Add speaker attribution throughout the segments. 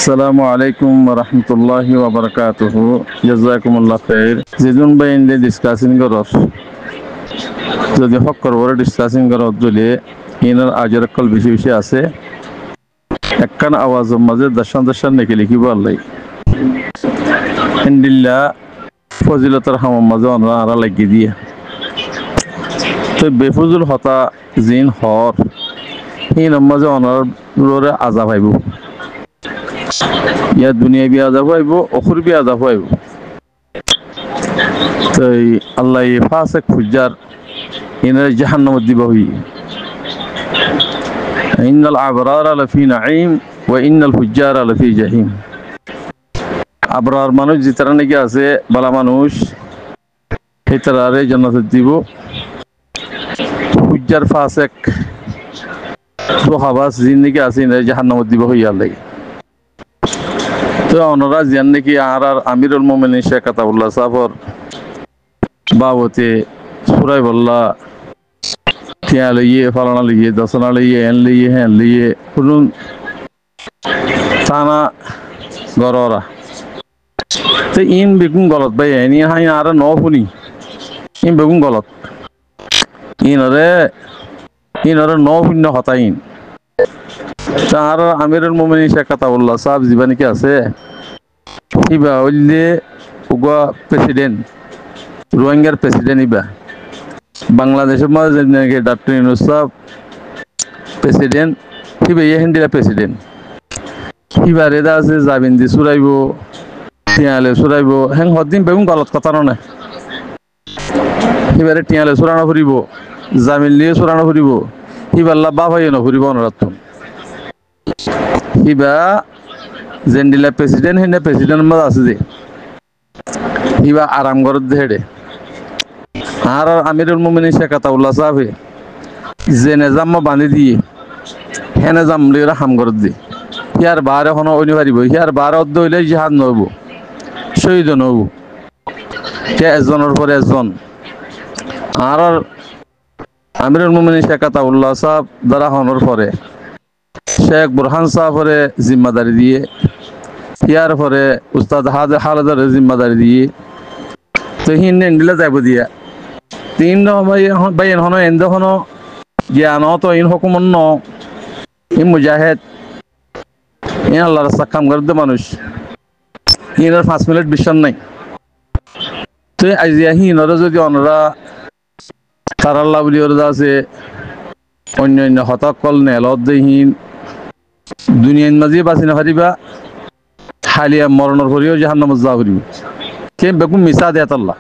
Speaker 1: আসসালামু আলাইকুম রহমতুল্লাহি ওয়াবারাকাতুহু জাযাকুমুল্লাহ খাইর যেজন বাইন্দে ডিসকাসিং করস যদি হক করবর ডিসকাসিং করত যদি ইনার আজরকল বেশি বেশি আছে একখান আওয়াজের মাঝে দর্শন দর্শন নেকি লিখিব আল্লাহ ইনদিল্লাহ ফজিলতর হাম মাঝে অনরা আরা লাগি দিয়ে তো বেফুজুল হতা জিন হর হিন মাঝে অনরে আজাব আইব ইয়া দুনিয়া বি আজাব আইব অখুর বি আজাব আইব তো আল্লাহ ফাসেক ফুজ্জার ইনার জাহান্নামে দিব হই ইন্নাল আবরার লাফি নাঈম ওয়া ইন্নাল ফুজ্জার লাফি জাহিম আবরার মানুষ যেতারা নাকি আছে বালা মানুষ হেতারারে জান্নাতে দিব ফুজ্জার ফাসেক সোহাবাস জিন্দেগি আছে ইনার জাহান্নামে দিব হই আল্লাহ তো ওনারা জান নাকি আর আমিরুল মোমিনিন শেখ আতাউল্লাহ সাফর বাবতে সুরাই বল্লা টিয়া লইয়ে ফালানা লইয়ে দশনা লইয়ে এন লইয়ে হ্যান লইয়ে শুনুন থানা গররা তো ইন বেগুন গলত ভাই এনি হাই আর ন শুনি ইন বেগুন গলত ইনরে ন শূন্য হতাইন তার আমিরুল মোমিনিন শেখ আতাউল্লাহ সাহেব জীবানী কি আছে ইবা হইলে উগা প্রেসিডেন্ট রোহিঙ্গার প্রেসিডেন্ট ইবা বাংলাদেশের মাঝে ডক্টর ইউনূস সাহেব প্রেসিডেন্ট ইবা হিন্দিরা প্রেসিডেন্ট ইবা রেদা আছে জাবিন্দি চুরাইব টিয়ালে চুরাইব হেং হদিন বেগুন গলত কথা নয় ইবারে টিয়ালে চুরানো ফুরিব জামিন লিয়ে চুরানো ফুরিব ইবাল্লা বাপ হইয়ে নফুরিব অনুরাধন ইবা জেন্ডিলা প্রেসিডেন্ট হিন্দা প্রেসিডেন্ট মাঝে আছে যে ইবা আরাম ঘর দেড়ে আর আমিরুল মোমিনিন শেখ আতাউল্লাহ সাহেব যে নেজাম বান্ধি দিয়ে হে নেজাম লিয়ে হাম ঘর দি ইয়ার বারে এখন অনি পারিব ইয়ার বারে অর্ধ হইলে জিহাদ নহব শহীদ নহব সে এজনের পরে এজন আর আমিরুল মোমিনিন শেখ আতাউল্লাহ সাহেব দ্বারা হনর পরে শেখ বুরহান সাহেবরে জিম্মাদারি দিয়ে ইয়ার পরে উস্তাদ হালেদার জিম্মাদারি দিয়ে তো হিন এন্ডিলা যাইব দিয়া তিন ভাই হন এন্দ হন জ্ঞান তো ইন হকুমন ন ইন মুজাহেদ ইন আল্লাহ রাস্তা কাম করে মানুষ ইনার 5 মিনিট বিশ্বাস নাই তো আজিয়া হিনরে যদি অনরা তারাল্লাহ বলি ওরা আছে অন্য হতাকল নেলত দেহীন দুনিয়ার মাঝে বাঁচি না পারিবা হালিয়া মরণের পরেও জাহান্নামে যাওয়া পারিব কে বেগুন মিশা দেয় আল্লাহ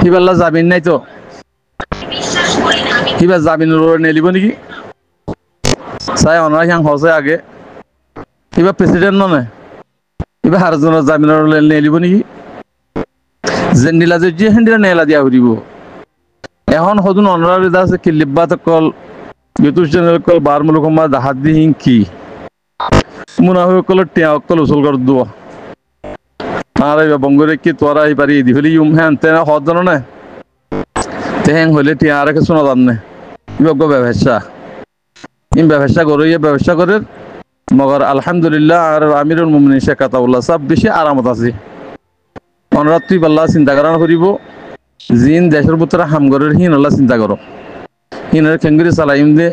Speaker 1: কিবাল্লা জামিন নাই তো কিবা জামিনের নেলিব নাকি চাই অনার হ্যাং হসে আগে কিবা প্রেসিডেন্ট নয় কিবা হারজনের জামিনের নেলিব নাকি জেন্ডিলা যে হেন্ডিলা নেলা দিয়া ফুরিব এখন সদুন অনরা রেদা আছে কিলিব্বাত কল ইউটিউব চ্যানেল কল বার মুলুক মা দাহাত দি হিংকি মুনাফিক কল টিয়া কল উসল কর দুয়া আর বঙ্গরে কি তোরা এই পারি দি হলি ইউম হ্যান তেনা হদন না তেহেং হইলে টিয়া আর কে শোনা দাম না ইবগ ব্যবসা ইন ব্যবসা করে ব্যবসা করে মগর আলহামদুলিল্লাহ আর আমিরুল মোমিনিন শেখ আতাউল্লাহ সাহেব বেশি আরামত আছে অনরা তুই বাল্লা চিন্তা করানো করিব জিন দেশের পুত্রা হামগরের হিন আল্লাহ চিন্তা করো হিনের খেঙ্গুরি চালাইম দে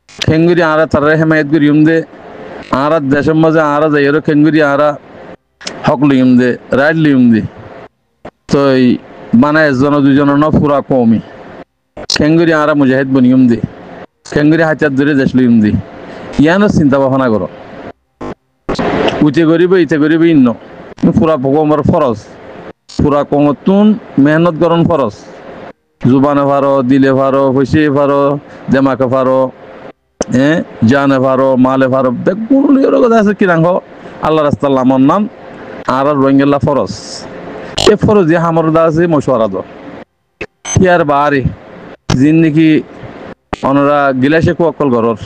Speaker 1: খেঙ্গুরি আরা তারা হেমায়ত করিম দে আরা দেশের মাঝে আরা যাইয়েরও খেঙ্গুরি আরা হক লিম দে রাইট লিম দে তো মানে একজন দুজনের ন পুরা কমই খেঙ্গুরি আরা মুজাহিদ বনিয়ম দে খেঙ্গুরি হাতিয়ার ধরে দেশ লিম দে ইয়ানো চিন্তা ভাবনা করো উঠে করিব ইতে করিব ইন্ন পুরা ভগবানের ফরজ পুরা কমতুন মেহনত করন ফরজ জুবানে ভারো দিলে ভারো হইসে ভারো দেমাকে ভারো জানে ভারো মালে ভারো বেগুন কথা আছে কিরাঙ্গ আল্লাহ রাস্তার নামর নাম আর রোহিঙ্গা ফরজ এ ফরজ যে হামর দা আছে মশওয়ারা দো ইয়ার বাড়ি জিন নাকি অনরা গিলাসে অকল ঘরর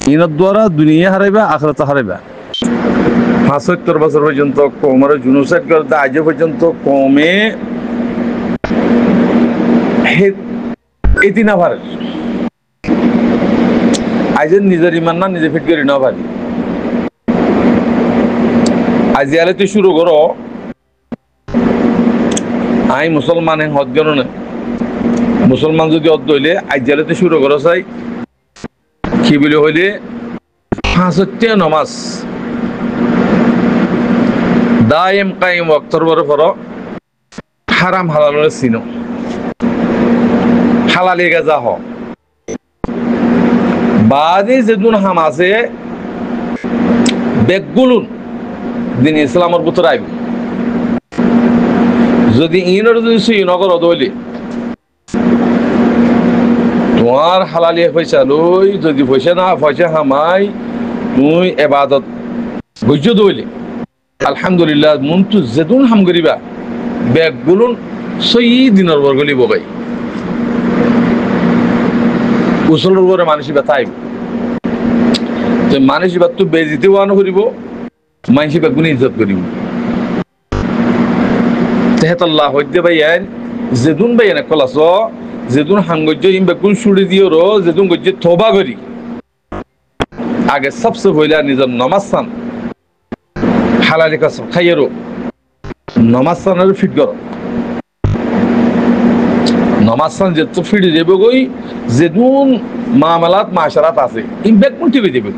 Speaker 1: ইনত দ্বারা দুনিয়া হারাইবা আখরাত হারাইবা 75 বছর পর্যন্ত কমের জুনুসাইড করতে আজ পর্যন্ত কমে এটি না পারে আজ নিজের ইমান না নিজে ফিট করি না পারি আজি আলেতে শুরু করো আই মুসলমান হদ গেল না মুসলমান যদি অর্ধ হইলে আজ আলেতে শুরু করো চাই কি বলে হইলে 5 নমাজ দায়েম কায়েম ওয়াক্তর বড় পড়ো হারাম হালালের চিনো হালালে গেজা হ বাদে যেদুন হাম আছে বেগুলুন দিন ইসলামের ভিতরে আইব যদি ইনর যদি সুই নগর দইলে তোমার হালালি পয়সা লই যদি পয়সা হামাই তুই এবাদত বুঝ দইলে আলহামদুলিল্লাহ মন তু যেদুন হাম করিবা বেগুলুন সই দিনের বরগলি বগাই উসলের উপরে মানুষই ব্যথা আইব তো মানুষ এবার তো বেজিতে ওয়ানো করিব মানুষ বেগুনি ইজ্জত করিব তেহেতাল্লাহ হইতে ভাইয়ান যেদুন ভাইয়ান কলাস যেদুন হাঙ্গজ্য ইম বেগুন ছুড়ি দিও রো যেদুন গজ্য থোবা করি আগে সবসে হইলা নিজের নমাজ সান হালালি কাসম খাইয়েরো নমাজ সানের ফিট করো নমাজ সান যে তো ফিট দেবে গই যেদুন মামলাত মাশারাত আছে ইম বেগুন টিভি দেবে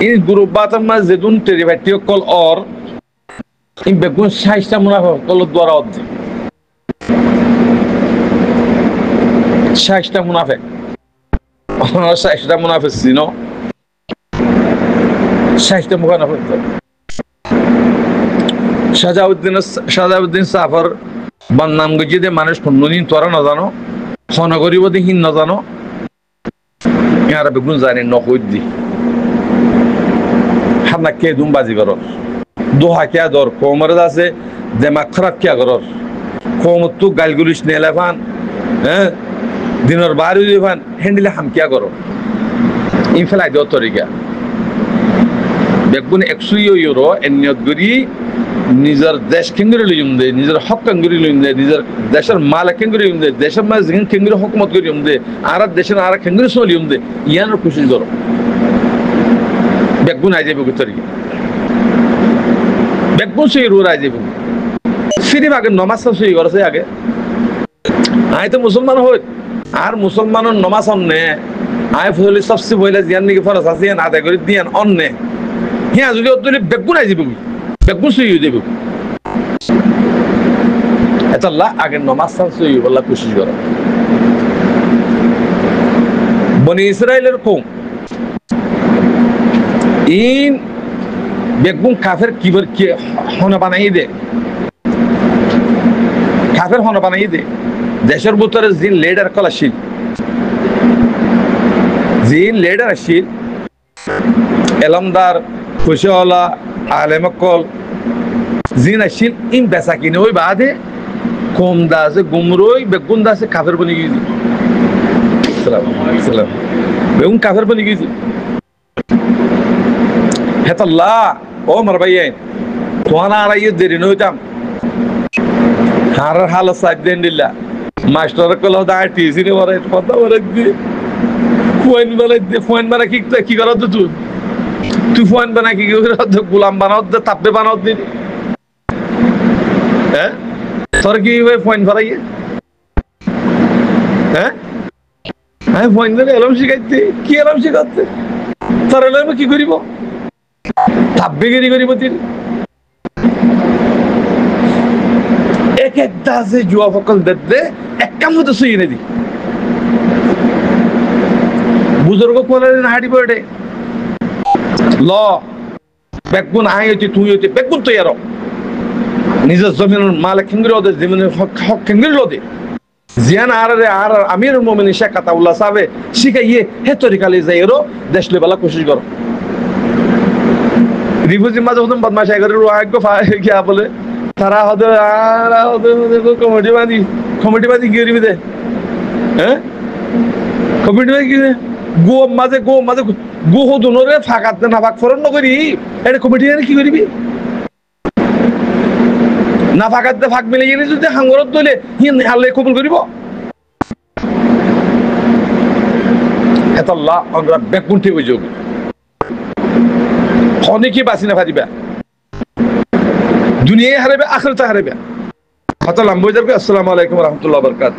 Speaker 1: এই গ্রুপ বাতার মাঝে যেদুন টেরিভাইটিও কল অর ইম বেগুন 60টা মুনাফা কল দ্বারা অর্ধে 60টা মুনাফে 60টা মুনাফে চিনো 60টা মুনাফে শাহজাউদ্দিন সাফর বান্নাম গজি দে মানুষ কোনদিন তোরা না জানো খন করিব দেখিন না জানো ইয়ারা বেগুন জানে নকই দি হামনা কে দুম বাজি করো দোহা কে দর কোমর আছে দিমাগ খারাপ কে করো কোমর তো গালগুলিশ নেলাফান হ্যাঁ দিনের বাড়ি দিফান হ্যান্ডেলে হাম কে করো ইন ফেলাই দেওয়ার তরিকা বেগুন 100 ইউরো এনিয়ত গরি নিজের দেশ কেঙ্গুরি লইম দে নিজের হক কেঙ্গুরি লইম দে নিজের দেশের মাল কেঙ্গুরি লইম দে দেশের মাঝ কেঙ্গুরি হুকুমত করিম দে আর দেশের আর কেঙ্গুরি সলিম দে ইয়ানোর কোশিশ করো বেগুন আই যাবে তরিকা বেগুন সই রুর আই যাবে সিরিফ আগে নমাজ সই করছে আগে আই তো মুসলমান হই আর মুসলমানের নমাজ অন্নে আই ফজলি সবচেয়ে পয়লা জিয়ান নাকি ফরজ আছে আদায় করে দিয়ান অন্নে হ্যাঁ যদি অতলে বেগুন আই যাবে বেগুন সই হয়ে যাবে এটা আল্লাহ আগে নমাজ সই বলা কোশিশ করো বনি ইসরাইলের কম ইন বেগুন কাফের কিবার কি হনা বানাই দে কাফের হনা বানাই দে দেশের ভিতরে জিন লিডার কলাশীল জিন লিডার আসিল এলমদার খুশিওয়ালা আলেমকল জিন আসিল ইন বেচা কিনে ওই বাদে কম দাসে গুমরই বেগুন দাসে কাফের বনি গিয়েছি সালাম বেগুন কাফের বনি গিয়েছি হেতাল্লাহ ও মার ভাইয়েন তোমার আর আইয়ে দেরি নইতাম হার হাল সাইড দেন দিলা মাস্টার কল দা টিসি রে বড় কথা বলে দি ফোন বানা কি করো তো তুই ফোন বানা কি করো তো গোলাম বানাও দে তাপবে বানাও দি হ্যাঁ তোর কি ভাই ফোন ফরাইয়ে হ্যাঁ আমি ফোন ধরে এলাম শিখাইতে কি এলাম শিখাতে তোর এলাম কি করিব তাপবেগিরি করিব তিনি এক একটা আছে জুয়া ফকল দে এক কাম মতো শুই এনে দি বুজুর্গ কোলে হাঁটি পড়ে ল বেগুন আই হচ্ছে তুই হচ্ছে বেগুন তো এর নিজের জমিনের মাল কেঙ্গুরি ওদের জমিনের হক কেঙ্গুরি লোদে জিয়ান আর আমির মোমিন শেখ আতাউল্লাহ সাহেব শিখাইয়ে হে তরিকালে যাই এরো দেশ লেবেলা কোশিশ করো রিফিউজি মাঝে হতাম বদমাশ এগারের আগ্য গিয়া বলে তারা হতে কমিটি বাদি গিয়ে দিবি দে হ্যাঁ কমিটি বাদি কি গো মাঝে গো হদুনরে ফাঁকাতে না ফাঁক ফরন নকরি এটা কমিটি কি করিবি না ফাঁকাতে ফাঁক মিলে গেলে যদি হাঙ্গরত দলে আল্লাহ কবুল করিব এত আল্লাহ আমরা বেগুন ঠিক হয়ে যাবে
Speaker 2: খনিকি বাঁচি নাফারিবা দুনিয়ায় হারাবে আখিরাতে হারাবে কথা লম্বা হয়ে যাবে আসসালামু আলাইকুম রহমতুল্লাহ বরকাত